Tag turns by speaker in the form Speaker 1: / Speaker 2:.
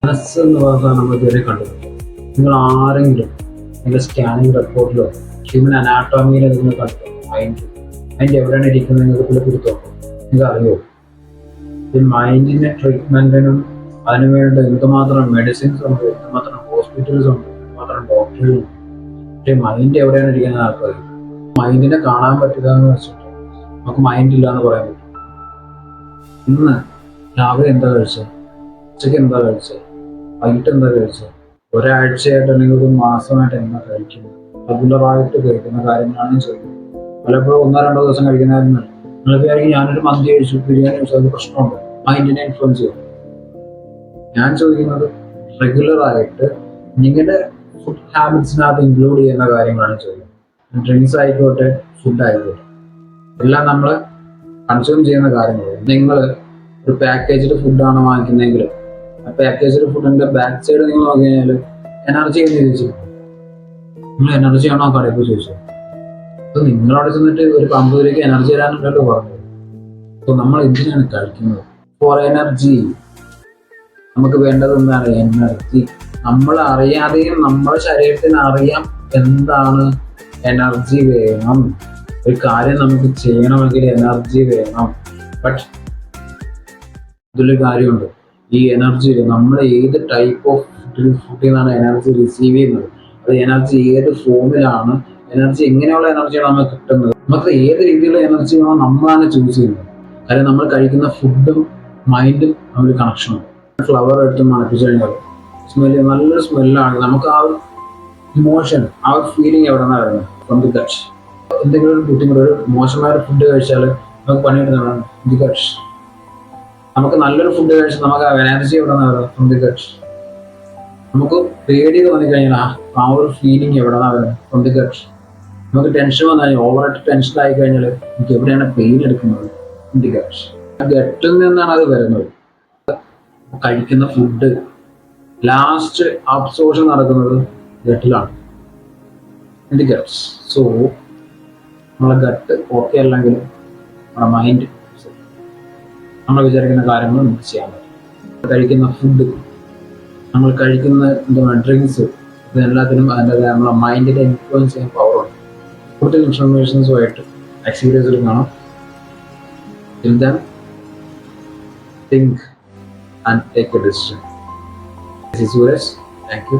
Speaker 1: മനസ്സ് എന്ന് പറഞ്ഞാൽ നമ്മൾ ഇതുവരെ കണ്ടിട്ടുണ്ട്. നിങ്ങൾ ആരെങ്കിലും നിങ്ങളുടെ സ്കാനിങ് റിപ്പോർട്ടിലോ ഹ്യൂമൻ അനാട്ടോമിയിലോ നിങ്ങൾ കണ്ടിട്ടുണ്ടോ? മൈൻഡ് എവിടെയാണ് ഇരിക്കുന്നത് നിങ്ങൾക്ക് പിടിപ്പിടുത്തോ? നിങ്ങൾക്ക് അറിയോ? ഈ മൈൻഡിന്റെ ട്രീറ്റ്മെന്റിനും അതിനുവേണ്ട എന്തുമാത്രം മെഡിസിൻസ് ഉണ്ട്, എന്തുമാത്രം ഹോസ്പിറ്റൽസ് ഉണ്ട്, എന്തുമാത്രം ഡോക്ടേഴ്സ് ഉണ്ട്. പക്ഷേ മൈൻഡ് എവിടെയാണ് ഇരിക്കുന്നത് ആൾക്കാർ? മൈൻഡിനെ കാണാൻ പറ്റില്ല എന്ന് വെച്ചിട്ട് നമുക്ക് മൈൻഡ് ഇല്ല എന്ന് പറയാൻ പറ്റും. ഇന്ന് രാവിലെ എന്താ കഴിച്ചത്? ഉച്ചയ്ക്ക് എന്താ കഴിച്ചത്? വൈകിട്ട് എന്താ കഴിച്ചത്? ഒരാഴ്ചയായിട്ട് അല്ലെങ്കിൽ ഒരു മാസമായിട്ട് എന്താ കഴിക്കുന്നത്? റെഗുലറായിട്ട് കഴിക്കുന്ന കാര്യങ്ങളാണ് ചോദിക്കുന്നത്. പലപ്പോഴും 1-2 ദിവസം കഴിക്കുന്നതായിരുന്നു. നിങ്ങൾ വിചാരിക്കും ഞാനൊരു മന്തി കഴിച്ചു, ബിരിയാണി കഴിച്ചു, അത് പ്രശ്നമുണ്ട്, മൈൻഡിനെ ഇൻഫ്ലുവൻസ് ചെയ്യും. ഞാൻ ചോദിക്കുന്നത് റെഗുലറായിട്ട് നിങ്ങളുടെ ഫുഡ് ഹാബിറ്റ്സിനകത്ത് ഇൻക്ലൂഡ് ചെയ്യുന്ന കാര്യങ്ങളാണ് ചോദിക്കുന്നത്. ഡ്രിങ്ക്സ് ആയിക്കോട്ടെ, ഫുഡ് ആയിക്കോട്ടെ, എല്ലാം നമ്മൾ കൺസ്യൂം ചെയ്യുന്ന കാര്യങ്ങൾ. നിങ്ങൾ ഒരു പാക്കേജ്ഡ് ഫുഡാണ് വാങ്ങിക്കുന്നതെങ്കിൽ ആ പാക്കേജ്ഡ് ഫുഡിന്റെ ബാക്ക് സൈഡ് നിങ്ങൾ നോക്കി കഴിഞ്ഞാൽ എനർജി എന്ന് ചോദിച്ചു, നിങ്ങൾ എനർജി ആണോ കടയിൽ ചോദിച്ചു. അപ്പൊ നിങ്ങളവിടെ ചെന്നിട്ട് ഒരു 50 രൂപയ്ക്ക് എനർജി തരാനുണ്ടല്ലോ പറഞ്ഞത്. അപ്പൊ നമ്മൾ എന്തിനാണ് കഴിക്കുന്നത്? For energy. നമുക്ക് വേണ്ടത് എന്താണ്? എനർജി. നമ്മൾ അറിയാതെയും നമ്മുടെ ശരീരത്തിന് അറിയാം എന്താണ് എനർജി വേണം. ഒരു കാര്യം നമുക്ക് ചെയ്യണമെങ്കിൽ എനർജി വേണം. ബട്ട് ഇതിലൊരു കാര്യമുണ്ട്, ഈ എനർജി നമ്മൾ ഏത് ടൈപ്പ് ഓഫ് ഫുഡിൽ നിന്നാണ് എനർജി റിസീവ് ചെയ്യുന്നത്, അത് എനർജി ഏത് ഫോമിലാണ്, എനർജി എങ്ങനെയുള്ള എനർജിയാണ് നമുക്ക് കിട്ടുന്നത്, നമുക്ക് ഏത് രീതിയിലുള്ള എനർജി വേണോ നമ്മളാണ് ചൂസ് ചെയ്യുന്നത്. കാര്യം നമ്മൾ കഴിക്കുന്ന ഫുഡും മൈൻഡും തമ്മിൽ കണക്ഷനുണ്ട്. ഫ്ലവർ എടുത്ത് മണപ്പിച്ചു കഴിഞ്ഞാൽ സ്മെല്ല് നല്ലൊരു സ്മെല്ലാണ്. നമുക്ക് ആ ഒരു ഇമോഷൻ, ആ ഒരു ഫീലിംഗ് എവിടെ നിന്നാണ് വരുന്നത്? From the gut. എന്തെങ്കിലും ഒരു ബുദ്ധിമുട്ട്, ഒരു മോശമായ ഫുഡ് കഴിച്ചാൽ നമുക്ക് പണിയെടുക്കുന്നതാണ് ദി ഗട്ട്. നമുക്ക് നല്ലൊരു ഫുഡ് കഴിച്ചാൽ നമുക്ക് എനർജി എവിടെ നിന്നാണ് വരുന്നത്? From the gut. നമുക്ക് പേടി തോന്നിക്കഴിഞ്ഞാൽ ആ ഒരു ഫീലിംഗ് എവിടെ നിന്നാണ് വരുന്നത്? From the gut. നമുക്ക് ടെൻഷൻ വന്നു കഴിഞ്ഞാൽ, ഓവറായിട്ട് ടെൻഷൻ ആയി കഴിഞ്ഞാൽ നമുക്ക് എവിടെയാണ് പെയിൻ എടുക്കുന്നത്? From the gut. ഗട്ടിൽ നിന്നാണ് അത് വരുന്നത്. കഴിക്കുന്ന ഫുഡ് ലാസ്റ്റ് അബ്സോർപ്ഷൻ നടക്കുന്നത് ഗട്ടിലാണ്, ഇൻ ദി ഗട്ട്സ്. സോ നമ്മളെ ഗട്ട് ഓക്കെ അല്ലെങ്കിൽ നമ്മുടെ മൈൻഡ് നമ്മൾ വിചാരിക്കുന്ന കാര്യങ്ങൾ നമുക്ക് ചെയ്യാൻ പറ്റും. കഴിക്കുന്ന ഫുഡ്, നമ്മൾ കഴിക്കുന്ന എന്താണ് ഡ്രിങ്ക്സ്, ഇതെല്ലാത്തിനും അതിൻ്റെതായ നമ്മളെ മൈൻഡിനെ ഇൻഫ്ലുവൻസ് ചെയ്യാൻ പവറുണ്ട്. കൂടുതൽ ഇൻഫർമേഷൻസുമായിട്ട് നെക്സ്റ്റ് വീഡിയോസിൽ കാണാം. Till then, think and take a decision. This is Suresh. Thank you.